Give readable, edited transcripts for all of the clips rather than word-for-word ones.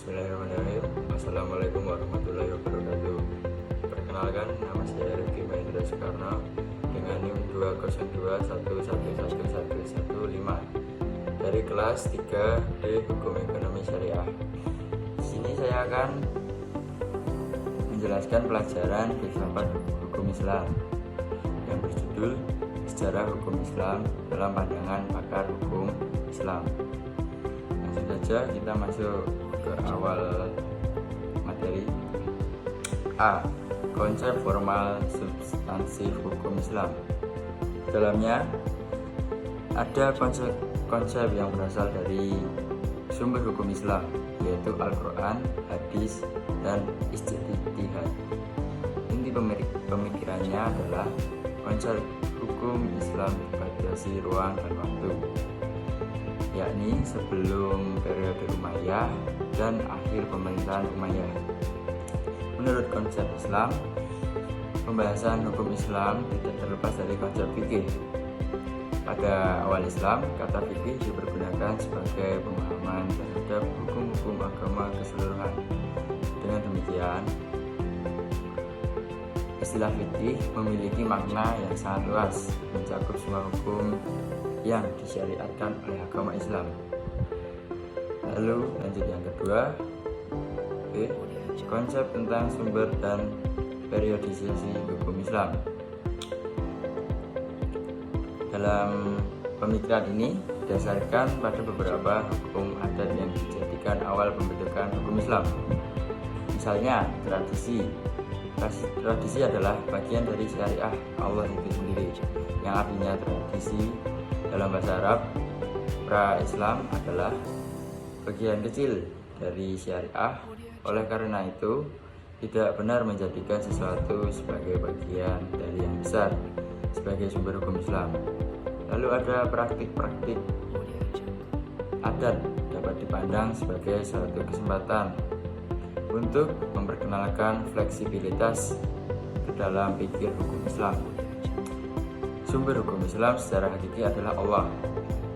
Bismillahirrahmanirrahim. Assalamualaikum warahmatullahi wabarakatuh. Perkenalkan, nama saya Rifki Mahendra Soekarno dengan NIM 20211111115 dari kelas 3D Hukum Ekonomi Syariah. Di sini saya akan menjelaskan pelajaran filsafat hukum Islam yang berjudul Sejarah Hukum Islam dalam Pandangan Pakar Hukum Islam. Langsung saja kita masuk ke awal materi. A. Konsep formal substansif hukum Islam. Di dalamnya ada konsep yang berasal dari sumber hukum Islam, yaitu Al-Quran, hadis, dan ijtihad. Inti pemikirannya adalah konsep hukum Islam dibatasi ruang dan waktu, yakni sebelum periode Umayyah dan akhir pemerintahan Umayyah. Menurut konsep Islam, pembahasan hukum Islam tidak terlepas dari konsep fikih. Pada awal Islam, kata fikih dipergunakan sebagai pemahaman terhadap hukum-hukum agama keseluruhan. Dengan demikian, istilah fikih memiliki makna yang sangat luas, mencakup semua hukum yang disyariatkan oleh agama Islam. Lalu lanjut yang kedua, B. Konsep tentang sumber dan periodisasi hukum Islam. Dalam pemikiran ini didasarkan pada beberapa hukum adat yang dijadikan awal pembentukan hukum Islam. Misalnya tradisi. Tradisi adalah bagian dari syariah Allah itu sendiri, yang artinya tradisi dalam bahasa Arab pra-Islam adalah bagian kecil dari syariah. Oleh karena itu, tidak benar menjadikan sesuatu sebagai bagian dari yang besar sebagai sumber hukum Islam. Lalu ada praktik-praktik adat dapat dipandang sebagai suatu kesempatan untuk memperkenalkan fleksibilitas ke dalam pikir hukum Islam. Sumber hukum Islam secara hakiki adalah Allah.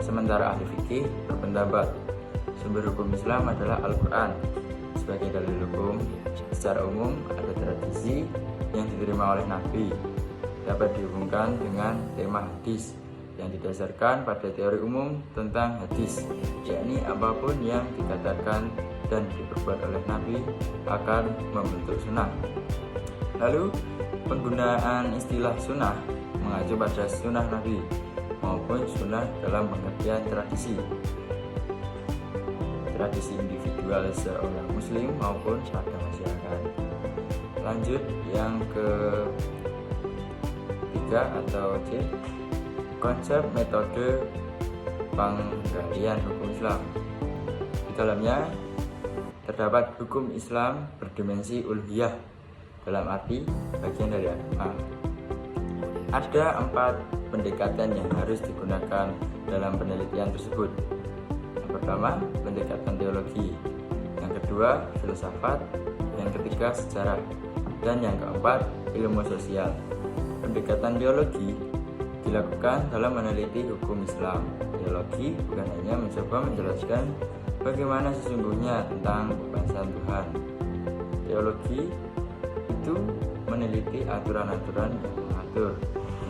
Sementara ahli fikih berpendapat sumber hukum Islam adalah Al-Quran. Sebagai dalil hukum, secara umum ada tradisi yang diterima oleh Nabi dapat dihubungkan dengan tema hadis yang didasarkan pada teori umum tentang hadis, yakni apapun yang dikatakan dan diperbuat oleh Nabi akan membentuk sunnah. Lalu penggunaan istilah sunnah mengacu pada sunnah Nabi maupun sunnah dalam pengertian tradisi individual seorang muslim maupun pada masyarakat. Lanjut yang ketiga atau C, konsep metode penggalian hukum Islam. Di dalamnya terdapat hukum Islam berdimensi uluhiyah, dalam arti bagian dari agama. Ada 4 pendekatan yang harus digunakan dalam penelitian tersebut. Yang pertama, pendekatan teologi. Yang kedua, filsafat. Yang ketiga, sejarah. Dan yang keempat, ilmu sosial. Pendekatan teologi dilakukan dalam meneliti hukum Islam. Teologi bukan hanya mencoba menjelaskan bagaimana sesungguhnya tentang pembahasan Tuhan. Teologi itu meneliti aturan-aturan yang mengatur,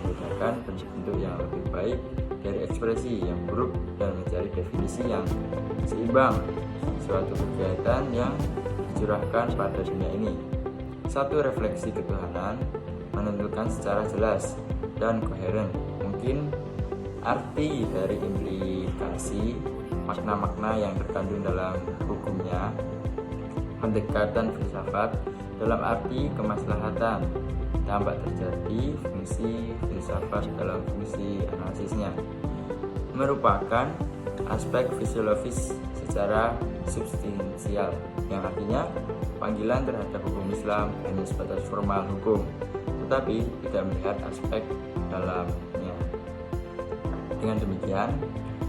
membedakan bentuk-bentuk yang lebih baik dari ekspresi yang buruk dan mencari definisi yang seimbang suatu kegiatan yang dicurahkan pada dunia ini. Satu refleksi ketuhanan menentukan secara jelas dan koheren mungkin arti dari implikasi makna-makna yang terkandung dalam hukumnya. Pendekatan filsafat dalam arti kemaslahatan tampak terjadi fungsi filsafat dalam fungsi analisisnya, merupakan aspek fisiologis secara substansial, yang artinya panggilan terhadap hukum Islam hanya sebatas formal hukum, tetapi tidak melihat aspek dalamnya. Dengan demikian,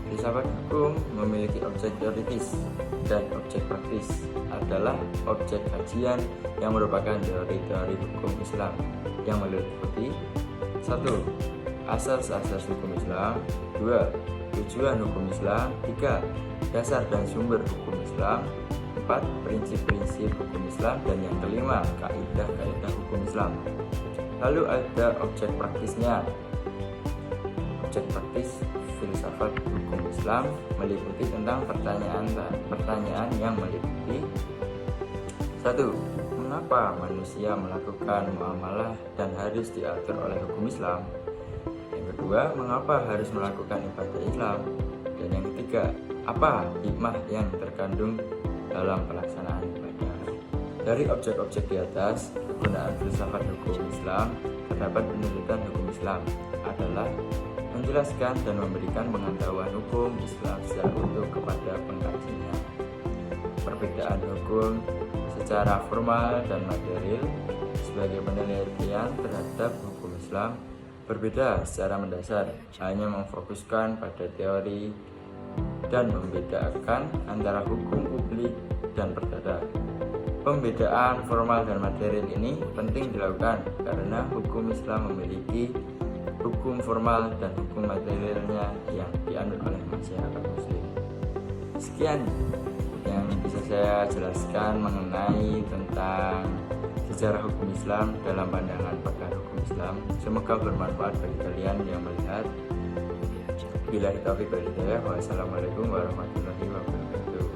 filsafat hukum memiliki objek teoritis dan objek praktis adalah objek kajian yang merupakan teori-teori hukum Islam yang meliputi 1. Asas-asas hukum Islam. 2. Tujuan hukum Islam. 3. Dasar dan sumber hukum Islam. 4. Prinsip-prinsip hukum Islam, dan yang kelima kaidah-kaidah hukum Islam. Lalu ada objek praktisnya. Objek praktis filsafat hukum Islam meliputi tentang pertanyaan yang meliputi: 1. Mengapa manusia melakukan muamalah dan harus diatur oleh hukum Islam? Yang kedua, mengapa harus melakukan ibadah Islam? Dan yang ketiga, apa hikmah yang terkandung dalam pelaksanaan ibadah? Dari objek-objek di atas, kegunaan filsafat hukum Islam terdapat penelitian hukum Islam adalah menjelaskan dan memberikan pengetahuan hukum Islam secara utuh kepada pengkajinya. Perbedaan hukum secara formal dan material sebagai penelitian terhadap hukum Islam berbeda secara mendasar, hanya memfokuskan pada teori dan membedakan antara hukum publik dan perdata. Pembedaan formal dan material ini penting dilakukan karena hukum Islam memiliki hukum formal dan hukum materialnya yang dianut oleh masyarakat muslim. Sekian yang bisa saya jelaskan mengenai tentang sejarah hukum Islam dalam pandangan pakar hukum Islam. Semoga bermanfaat bagi kalian yang melihat. Billahi taufiq wal hidayah. Wassalamualaikum warahmatullahi wabarakatuh.